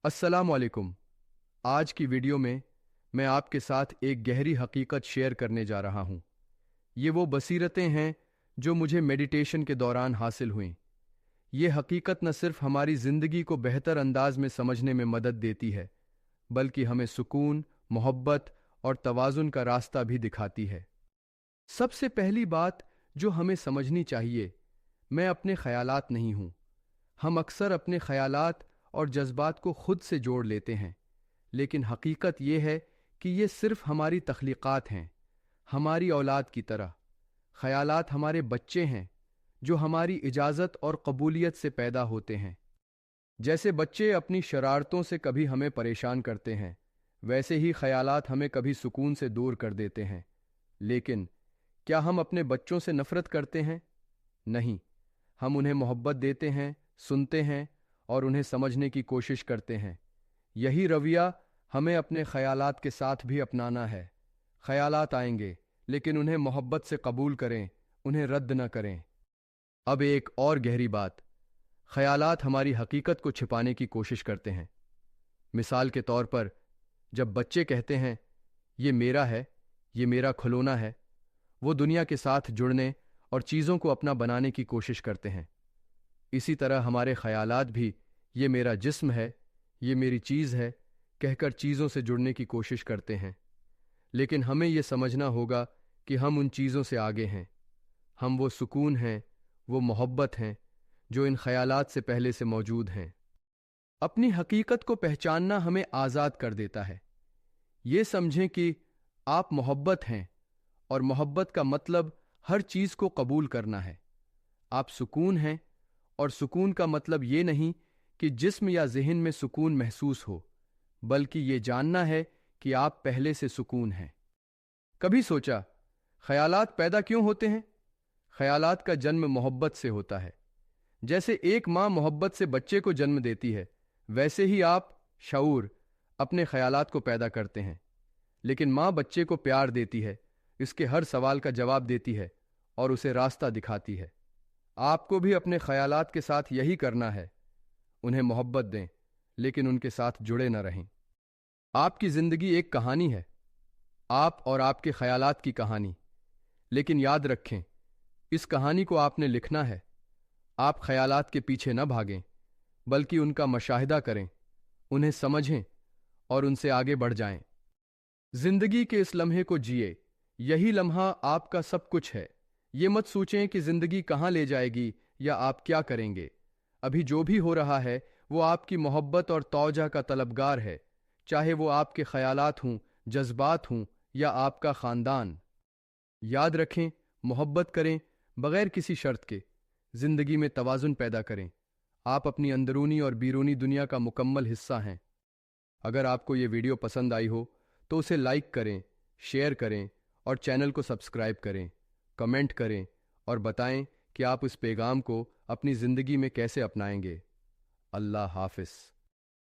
अस्सलाम वालेकुम। आज की वीडियो में मैं आपके साथ एक गहरी हकीकत शेयर करने जा रहा हूँ। ये वो बसीरतें हैं जो मुझे मेडिटेशन के दौरान हासिल हुईं। ये हकीकत न सिर्फ हमारी ज़िंदगी को बेहतर अंदाज में समझने में मदद देती है, बल्कि हमें सुकून, मोहब्बत और तवाज़ुन का रास्ता भी दिखाती है। सबसे पहली बात जो हमें समझनी चाहिए, मैं अपने ख्यालात नहीं हूँ। हम अक्सर अपने ख्यालात और जज्बात को खुद से जोड़ लेते हैं, लेकिन हकीकत यह है कि ये सिर्फ हमारी तख्लीक़ात हैं, हमारी औलाद की तरह। ख्यालात हमारे बच्चे हैं जो हमारी इजाज़त और कबूलियत से पैदा होते हैं। जैसे बच्चे अपनी शरारतों से कभी हमें परेशान करते हैं, वैसे ही ख्यालात हमें कभी सुकून से दूर कर देते हैं। लेकिन क्या हम अपने बच्चों से नफ़रत करते हैं? नहीं, हम उन्हें मोहब्बत देते हैं, सुनते हैं और उन्हें समझने की कोशिश करते हैं। यही रवैया हमें अपने ख्यालात के साथ भी अपनाना है। ख्यालात आएंगे, लेकिन उन्हें मोहब्बत से कबूल करें, उन्हें रद्द न करें। अब एक और गहरी बात, ख्यालात हमारी हकीकत को छिपाने की कोशिश करते हैं। मिसाल के तौर पर, जब बच्चे कहते हैं, ये मेरा है, ये मेरा खिलौना है, वो दुनिया के साथ जुड़ने और चीज़ों को अपना बनाने की कोशिश करते हैं। इसी तरह हमारे ख्यालात भी ये मेरा जिस्म है, ये मेरी चीज़ है, कहकर चीज़ों से जुड़ने की कोशिश करते हैं। लेकिन हमें ये समझना होगा कि हम उन चीज़ों से आगे हैं। हम वो सुकून हैं, वो मोहब्बत हैं जो इन ख्यालात से पहले से मौजूद हैं। अपनी हकीकत को पहचानना हमें आज़ाद कर देता है। ये समझें कि आप मोहब्बत हैं, और मोहब्बत का मतलब हर चीज़ को कबूल करना है। आप सुकून हैं, और सुकून का मतलब ये नहीं कि जिस्म या ज़हन में सुकून महसूस हो, बल्कि ये जानना है कि आप पहले से सुकून हैं। कभी सोचा, ख्यालात पैदा क्यों होते हैं? ख्यालात का जन्म मोहब्बत से होता है। जैसे एक माँ मोहब्बत से बच्चे को जन्म देती है, वैसे ही आप शऊर अपने ख्यालात को पैदा करते हैं। लेकिन माँ बच्चे को प्यार देती है, इसके हर सवाल का जवाब देती है और उसे रास्ता दिखाती है। आपको भी अपने ख्यालात के साथ यही करना है। उन्हें मोहब्बत दें, लेकिन उनके साथ जुड़े न रहें। आपकी ज़िंदगी एक कहानी है, आप और आपके ख्यालात की कहानी। लेकिन याद रखें, इस कहानी को आपने लिखना है। आप ख्यालात के पीछे न भागें, बल्कि उनका मशाहिदा करें, उन्हें समझें और उनसे आगे बढ़ जाएं। जिंदगी के इस लम्हे को जिए, यही लम्हा आपका सब कुछ है। ये मत सोचें कि जिंदगी कहाँ ले जाएगी या आप क्या करेंगे। अभी जो भी हो रहा है वो आपकी मोहब्बत और तौजा का तलबगार है, चाहे वो आपके ख्यालात हों, जज्बात हों या आपका ख़ानदान। याद रखें, मोहब्बत करें बगैर किसी शर्त के। जिंदगी में तवाज़ुन पैदा करें। आप अपनी अंदरूनी और बैरूनी दुनिया का मुकम्मल हिस्सा हैं। अगर आपको ये वीडियो पसंद आई हो तो उसे लाइक करें, शेयर करें और चैनल को सब्सक्राइब करें। कमेंट करें और बताएं कि आप इस पैगाम को अपनी ज़िंदगी में कैसे अपनाएंगे। अल्लाह हाफ़िज़।